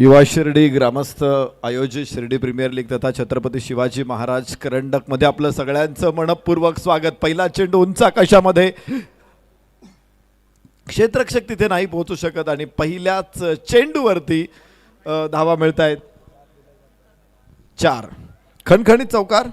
युवा शिर्डी ग्रामस्थ आयोजित शिर्डी प्रीमियर लीग तथा छत्रपती शिवाजी महाराज करंडक मध्ये आपलं सगळ्यांचं मनपूर्वक स्वागत। पहिला चेंडू उंच आकाशामध्ये, क्षेत्ररक्षक तिथे नाही पोहोचू शकत आणि पहिल्याच चेंडूवरती धावा मिळतायत 4। खणखणीत चौकार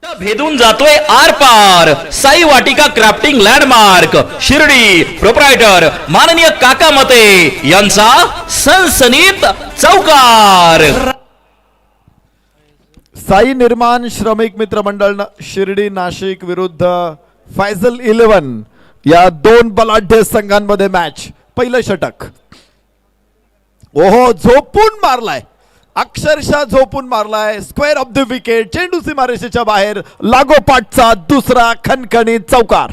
भेदून जातोय आर पार। साई वाटिका क्राफ्टिंग लँडमार्क शिर्डी प्रोप्रायटर माननीय काका मते यांचा सनसनीत चौकार। साई निर्माण श्रमिक मित्र मंडळ शिर्डी नाशिक विरुद्ध फैजल 11 या दोन बलाढ्य संघांमध्ये मॅच। पहिलं षटक, ओहो झोपून मारलाय, अक्षरशः झोपून मारलाय, स्क्वेअर ऑफ द विकेट, चेंडू सीमारेषेच्या बाहेर, लागोपाठचा दुसरा खणखणीत चौकार।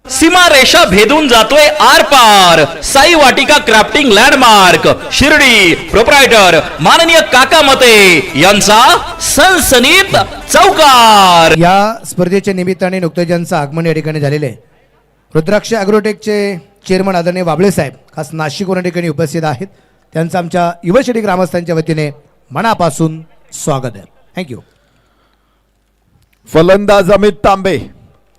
सीमारेषा भेदून जातोय आर पार। साई वाटिका क्राफ्टिंग लँडमार्क शिर्डी प्रोप्रायटर माननीय काका मते यांचा सनसनीत चौकार। या स्पर्धेच्या निमित्ताने नुकतेच ज्यांचं आगमन या ठिकाणी झालेले आहे, रुद्राक्ष ॲग्रोटेकचे चेअरमन आदरणीय वाबळे साहेब खास नाशिकवरून ठिकाणी उपस्थित आहेत। त्यांचं आमच्या युवा शिर्डी ग्रामस्थांच्या वतीने मनापासून स्वागत आहे। थँक्यू। फलंदाज अमित तांबे,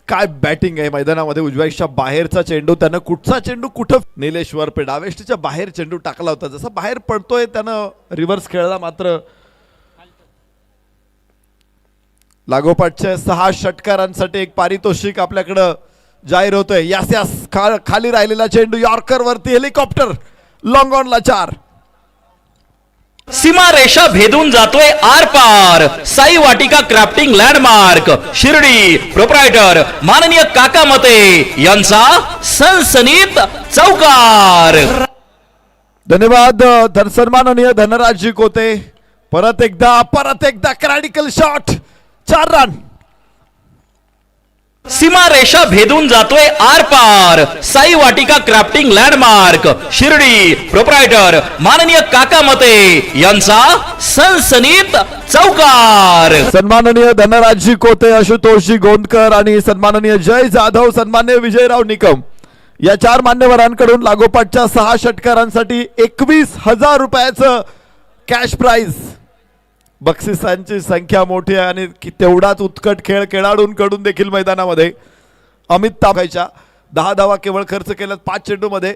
काय बॅटिंग आहे मैदानामध्ये। उजव्याच्या बाहेरचा चेंडू, त्यानं कुठचा चेंडू कुठं, निलेश वरपे डावेष्टीच्या बाहेर चेंडू टाकला होता, जसा बाहेर पडतोय त्यानं रिव्हर्स खेळला, मात्र लागोपाठच्या 6 षटकारांसाठी एक पारितोषिक आपल्याकडं जाहीर होतोय। यास यास खाली राहिलेला चेंडू यॉर्कर वरती, हेलिकॉप्टर लॉंग ऑनला 4। सीमारेषा भेदून जातोय आर पार। साई वाटिका क्राफ्टिंग लँडमार्क शिर्डी प्रोप्रायटर माननीय काका मते यांचा सनसनीत चौकार। धन्यवाद सन्माननीय धनराजजी कोते। परत एकदा क्रॅडिकल शॉट, 4 रन। सीमारेषा भेदून जातोय आर पार। साई वाटिका क्राफ्टिंग लँडमार्क शिर्डी प्रोप्रायटर माननीय काका मते यांचा सनसनीत चौकार। सन्माननीय धनराजजी कोते, आशुतोषजी गोंदकर आणि सन्माननीय जय जाधव, सन्माननीय विजयराव निकम या 4 मान्यवरांकडून लागोपाठच्या 6 षटकारांसाठी 21,000 रुपयाचं कॅश प्राइज। बक्षिसांची संख्या मोठी आहे आणि तेवढाच उत्कट खेळ खेळाडूंकडून देखील मैदानामध्ये। अमित तांबेच्या 10 धावा केवळ खर्च केल्यात 5 चेंडूमध्ये।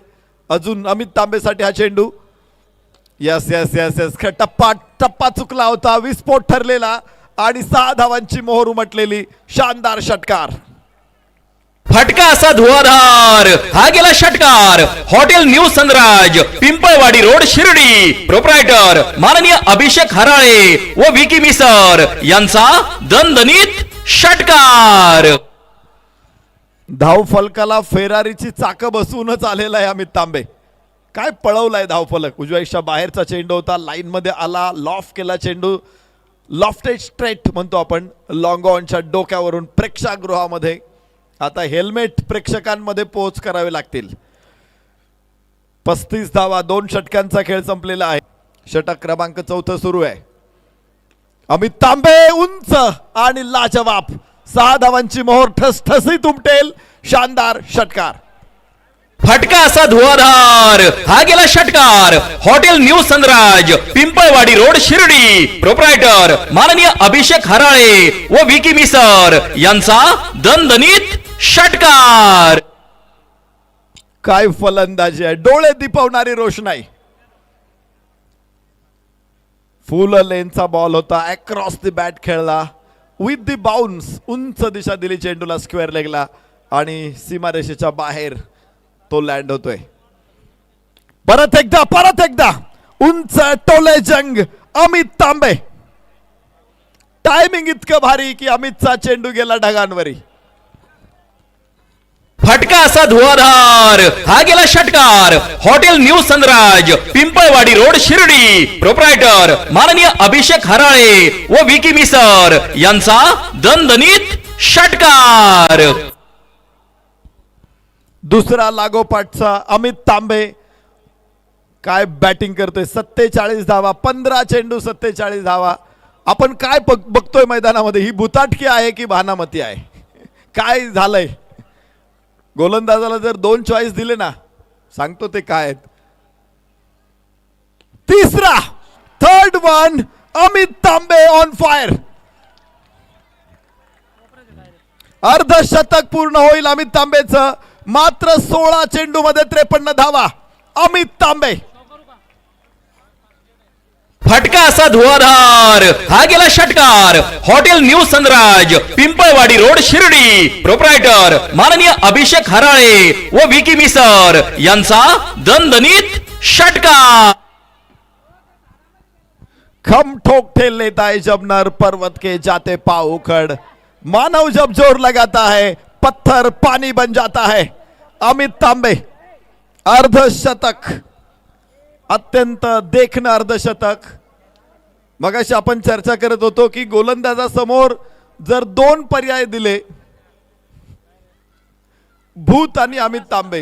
अजून अमित तांबेसाठी हा चेंडू, यस यस यस यस, टप्पा चुकला होता, विस्फोट ठरलेला आणि 6 धावांची मोहर उमटलेली शानदार षटकार। फटका असा धुवाधार, हा गेला षटकार। Hotel new Sanraj Pimpalwadi road Shirdi proprietor माननीय अभिषेक हराळे व विकी मिसर यांचा दणदणीत षटकार। धावफलकाला फेरारीची चाकं बसवूनच आलेला आहे अमित तांबे। काय पळवलाय धावफलक। उजव्याच्या बाहेरचा चेंडू होता, लाईन मध्ये आला, लॉफ्ट केला चेंडू, लॉफ्टेड स्ट्रेट म्हणतो आपण, लॉंग ऑनच्या डोक्यावरून प्रेक्षागृहामध्ये। आता हेल्मेट प्रेक्षकांमध्ये पोच करावे लागतील। 35 धावा, 2 षटकांचा खेळ संपलेला आहे। षटक क्रमांक 4 सुरू आहे। अमित तांबे उंच आणि लाजवाब, 6 धावांची मोहर ठसठसीत उमटेल, शानदार षटकार। फटका असा धुवाधार, हा गेला षटकार। Hotel new Sanraj Pimpalwadi road Shirdi proprietor माननीय अभिषेक हराळे व विकी मिसर यांचा दणदणीत षटकार। काय फलंदाजी आहे, डोळे दिपवणारी रोषणाई। फुल लेनचा बॉल होता, अक्रॉस द बॅट खेळला, विथ द बाउन्स, उंच दिशा दिली चेंडूला स्क्वेअर लेगला आणि सीमारेषेच्या बाहेर तो लँड होतोय। परत एकदा उंच टोले जंग, अमित तांबे। टायमिंग इतकं भारी की अमितचा चेंडू गेला ढगांवरी। फटका असा धुवाधार, हा गेला षटकार। Hotel new Sanraj Pimpalwadi road Shirdi proprietor माननीय अभिषेक हराळे व विकी मिसर यांचा दणदणीत षटकार। दुसरा लागोपाठचा अमित तांबे, काय बॅटिंग करतोय। 47 धावा, 15 चेंडू, 47 धावा। आपण काय बघतोय मैदानामध्ये, ही भुताटकी आहे की भानामती आहे, काय झालंय। गोलंदाजाला जर 2 चॉईस दिले ना, सांगतो ते काय आहेत। तिसरा, third one, Amit Tambe on fire. अर्धशतक पूर्ण होईल अमित तांबेचं. मात्र 16 चेंडू मध्ये 53 धावा. अमित तांबे. फटका असा धुवाधार, हा गेला षटकार. Hotel new Sanraj, Pimpalwadi road, Shirdi. Proprietor माननीय अभिषेक हराळे व विकी मिसर यांचा दणदणीत षटकार. खम ठोक लेता है जब नर पर्वत के जाते पाँव उखड़. मानव जब जोर लगाता है पत्थर पानी बन जाता है. अमित तांबे अर्धशतक, अत्यंत देखणं अर्धशतक. मगाशी आपण चर्चा करत होतो की गोलंदाजासमोर जर 2 पर्याय दिले, भूत आणि अमित तांबे,